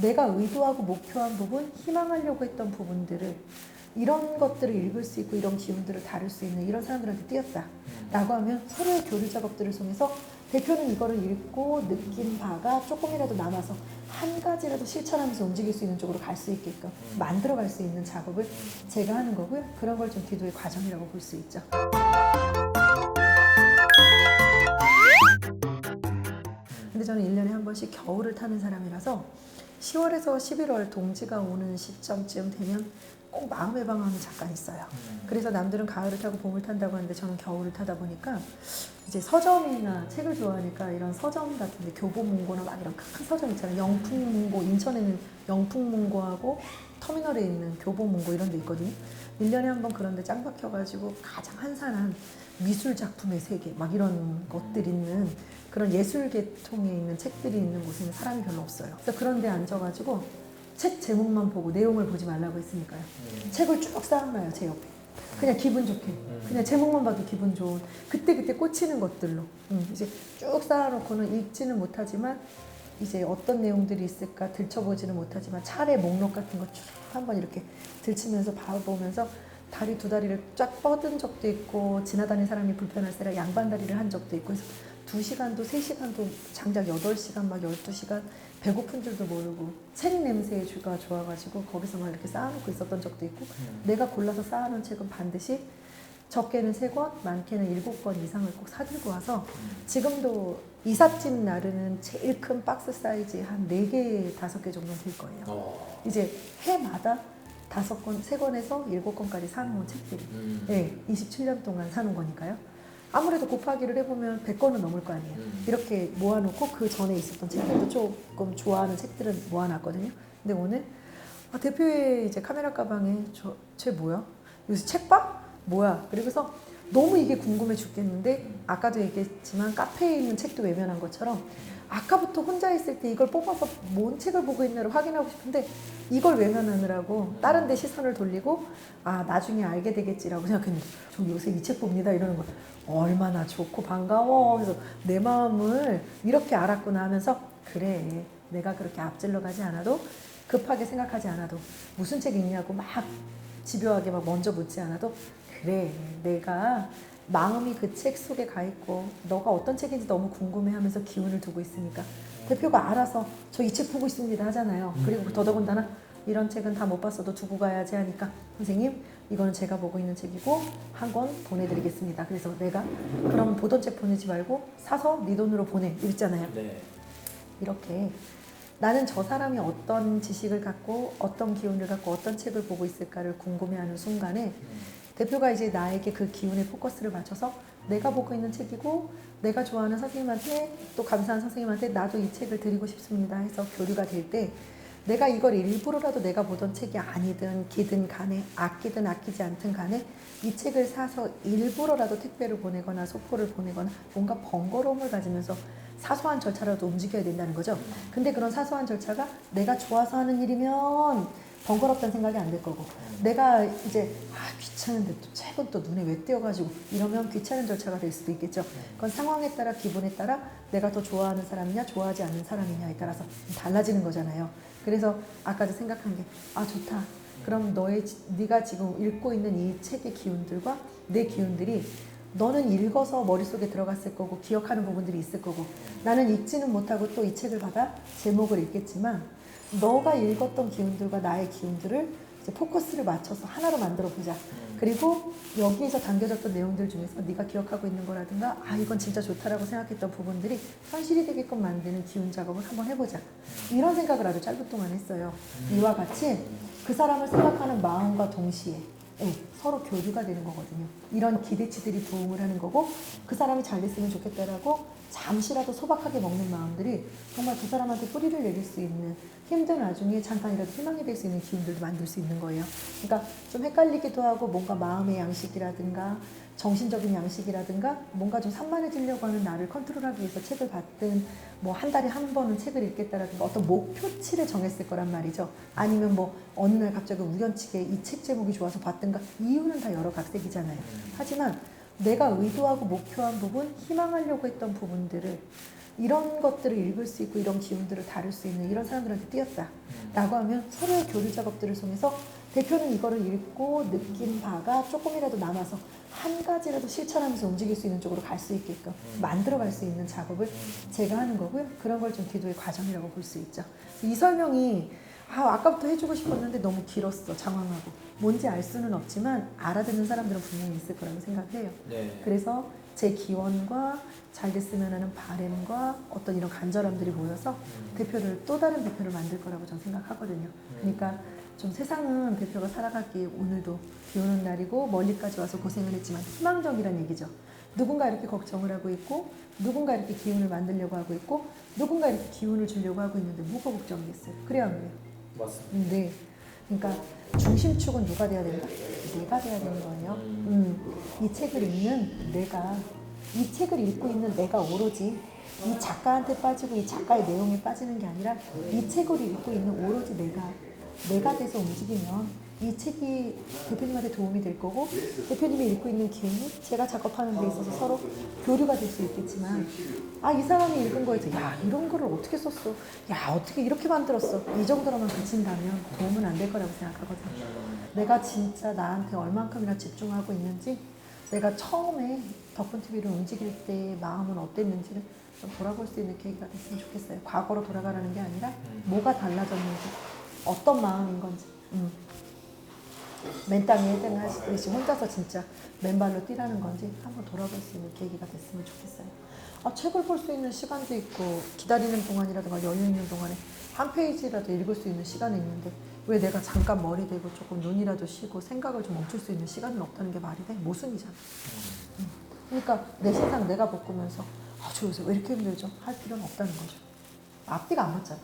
내가 의도하고 목표한 부분, 희망하려고 했던 부분들을 이런 것들을 읽을 수 있고 이런 기운들을 다룰 수 있는 이런 사람들한테 띄었다 라고 하면 서로의 교류 작업들을 통해서 대표는 이거를 읽고 느낀 바가 조금이라도 남아서 한 가지라도 실천하면서 움직일 수 있는 쪽으로 갈 수 있게끔 만들어갈 수 있는 작업을 제가 하는 거고요. 그런 걸 좀 기도의 과정이라고 볼 수 있죠. 근데 저는 1년에 한 번씩 겨울을 타는 사람이라서 10월에서 11월 동지가 오는 시점쯤 되면 꼭 마음의 방황이 잠깐 있어요. 그래서 남들은 가을을 타고 봄을 탄다고 하는데 저는 겨울을 타다 보니까 이제 서점이나 책을 좋아하니까 이런 서점 같은데 교보문고나 막 이런 큰 서점 있잖아요. 영풍문고, 인천에는 영풍문고하고 터미널에 있는 교보문고 이런 데 있거든요. 1년에 한 번 그런 데 짱 박혀가지고 가장 한산한 미술 작품의 세계 막 이런 것들 있는 그런 예술 계통에 있는 책들이 있는 곳에는 사람이 별로 없어요. 그래서 그런 데 앉아가지고 책 제목만 보고 내용을 보지 말라고 했으니까요. 책을 쭉 쌓아놔요, 제 옆에. 그냥 기분 좋게. 그냥 제목만 봐도 기분 좋은. 그때그때 꽂히는 것들로. 이제 쭉 쌓아놓고는 읽지는 못하지만 이제 어떤 내용들이 있을까 들춰보지는 못하지만 차례 목록 같은 거 쭉 한번 이렇게 들치면서 봐보면서 다리 두 다리를 쫙 뻗은 적도 있고 지나다니는 사람이 불편할세라 양반 다리를 한 적도 있고 그래서 2시간도 3시간도 장작 8시간 막 12시간 배고픈 줄도 모르고 책 냄새가 좋아가지고 거기서 막 이렇게 쌓아놓고 있었던 적도 있고 내가 골라서 쌓아놓은 책은 반드시 적게는 3권, 많게는 7권 이상을 꼭 사들고 와서 지금도 이삿짐 나르는 제일 큰 박스 사이즈 한 4개, 5개 정도 될 거예요. 이제 해마다 5권, 3권에서 7권까지 사놓은 책들이 네, 27년 동안 사놓은 거니까요. 아무래도 곱하기를 해보면 100권은 넘을 거 아니에요. 이렇게 모아놓고 그 전에 있었던 책들도 조금 좋아하는 책들은 모아놨거든요. 근데 오늘 대표의 이제 카메라 가방에 쟤 뭐야? 요새 책방? 뭐야? 그리고서 너무 이게 궁금해 죽겠는데 아까도 얘기했지만 카페에 있는 책도 외면한 것처럼 아까부터 혼자 있을 때 이걸 뽑아서 뭔 책을 보고 있나를 확인하고 싶은데 이걸 외면하느라고 다른 데 시선을 돌리고 나중에 알게 되겠지라고 생각했는데 저 요새 이 책 봅니다 이러는 거예요. 얼마나 좋고 반가워. 그래서 내 마음을 이렇게 알았구나 하면서 그래 내가 그렇게 앞질러 가지 않아도 급하게 생각하지 않아도 무슨 책이 있냐고 막 집요하게 막 먼저 묻지 않아도 그래 내가 마음이 그 책 속에 가 있고 너가 어떤 책인지 너무 궁금해하면서 기운을 두고 있으니까 대표가 알아서 저 이 책 보고 있습니다 하잖아요. 그리고 더더군다나 이런 책은 다 못 봤어도 두고 가야지 하니까 선생님 이거는 제가 보고 있는 책이고 한 권 보내드리겠습니다. 그래서 내가 그럼 보던 책 보내지 말고 사서 네 돈으로 보내 이랬잖아요. 네. 이렇게 나는 저 사람이 어떤 지식을 갖고 어떤 기운을 갖고 어떤 책을 보고 있을까를 궁금해하는 순간에 대표가 이제 나에게 그 기운에 포커스를 맞춰서 내가 보고 있는 책이고 내가 좋아하는 선생님한테 또 감사한 선생님한테 나도 이 책을 드리고 싶습니다 해서 교류가 될 때 내가 이걸 일부러라도 내가 보던 책이 아니든 기든 간에 아끼든 아끼지 않든 간에 이 책을 사서 일부러라도 택배를 보내거나 소포를 보내거나 뭔가 번거로움을 가지면서 사소한 절차라도 움직여야 된다는 거죠. 근데 그런 사소한 절차가 내가 좋아서 하는 일이면 번거롭다는 생각이 안 들 거고 내가 이제 귀찮은데 또 책은 또 눈에 왜 띄어가지고 이러면 귀찮은 절차가 될 수도 있겠죠. 그건 상황에 따라 기분에 따라 내가 더 좋아하는 사람이냐 좋아하지 않는 사람이냐에 따라서 달라지는 거잖아요. 그래서 아까도 생각한 게 좋다. 그럼 네가 지금 읽고 있는 이 책의 기운들과 내 기운들이 너는 읽어서 머릿속에 들어갔을 거고 기억하는 부분들이 있을 거고 나는 읽지는 못하고 또 이 책을 받아 제목을 읽겠지만 너가 읽었던 기운들과 나의 기운들을 이제 포커스를 맞춰서 하나로 만들어 보자. 그리고 여기에서 담겨졌던 내용들 중에서 네가 기억하고 있는 거라든가 이건 진짜 좋다라고 생각했던 부분들이 현실이 되게끔 만드는 기운 작업을 한번 해보자. 이런 생각을 아주 짧은 동안 했어요. 이와 같이 그 사람을 생각하는 마음과 동시에 서로 교류가 되는 거거든요. 이런 기대치들이 부응을 하는 거고 그 사람이 잘 됐으면 좋겠다라고 잠시라도 소박하게 먹는 마음들이 정말 그 사람한테 뿌리를 내릴 수 있는 힘든 와중에 잠깐이라도 희망이 될 수 있는 기운들도 만들 수 있는 거예요. 그러니까 좀 헷갈리기도 하고 뭔가 마음의 양식이라든가 정신적인 양식이라든가 뭔가 좀 산만해지려고 하는 나를 컨트롤하기 위해서 책을 봤든 뭐 한 달에 한 번은 책을 읽겠다라든가 어떤 목표치를 정했을 거란 말이죠. 아니면 뭐 어느 날 갑자기 우연치게 이 책 제목이 좋아서 봤든가 이유는 다 여러 각색이잖아요. 하지만 내가 의도하고 목표한 부분, 희망하려고 했던 부분들을 이런 것들을 읽을 수 있고 이런 기운들을 다룰 수 있는 이런 사람들한테 뛰었다 라고 하면 서로의 교류 작업들을 통해서 대표는 이거를 읽고 느낀 바가 조금이라도 남아서 한 가지라도 실천하면서 움직일 수 있는 쪽으로 갈 수 있게끔 만들어갈 수 있는 작업을 제가 하는 거고요. 그런 걸 좀 기도의 과정이라고 볼 수 있죠. 이 설명이 아까부터 해주고 싶었는데 너무 길었어. 장황하고. 뭔지 알 수는 없지만 알아듣는 사람들은 분명히 있을 거라고 생각해요. 네. 그래서 제 기원과 잘 됐으면 하는 바램과 어떤 이런 간절함들이 모여서 대표를 또 다른 대표를 만들 거라고 저는 생각하거든요. 그러니까 좀 세상은 대표가 살아가기 오늘도 비 오는 날이고 멀리까지 와서 고생을 했지만 희망적이란 얘기죠. 누군가 이렇게 걱정을 하고 있고 누군가 이렇게 기운을 만들려고 하고 있고 누군가 이렇게 기운을 주려고 하고 있는데 뭐가 걱정이겠어요. 그래야 안 그래요? 맞습니다. 네. 그러니까 중심축은 누가 돼야 된다? 내가 돼야 되는 거예요. 이 책을 읽는 내가, 이 책을 읽고 있는 내가 오로지 이 작가한테 빠지고 이 작가의 내용에 빠지는 게 아니라 이 책을 읽고 있는 오로지 내가 돼서 움직이면 이 책이 대표님한테 도움이 될 거고 대표님이 읽고 있는 기운이 제가 작업하는 데 있어서 서로 교류가 될 수 있겠지만 이 사람이 읽은 거에서 야 이런 거를 어떻게 썼어? 야 어떻게 이렇게 만들었어? 이 정도로만 그친다면 도움은 안 될 거라고 생각하거든요. 내가 진짜 나한테 얼만큼이나 집중하고 있는지 내가 처음에 덕분TV를 움직일 때 마음은 어땠는지를 좀 돌아볼 수 있는 계기가 됐으면 좋겠어요. 과거로 돌아가라는 게 아니라 뭐가 달라졌는지 어떤 마음인 건지 맨땅에 헤딩하시듯이 혼자서 진짜 맨발로 뛰라는 건지 한번 돌아볼 수 있는 계기가 됐으면 좋겠어요. 책을 볼 수 있는 시간도 있고 기다리는 동안이라든가 여유 있는 동안에 한 페이지라도 읽을 수 있는 시간이 있는데 왜 내가 잠깐 머리 대고 조금 눈이라도 쉬고 생각을 좀 멈출 수 있는 시간은 없다는 게 말이 돼? 모순이잖아. 그러니까 내 세상 내가 바꾸면서 저 요새 왜 이렇게 힘들죠? 할 필요는 없다는 거죠. 앞뒤가 안 맞잖아.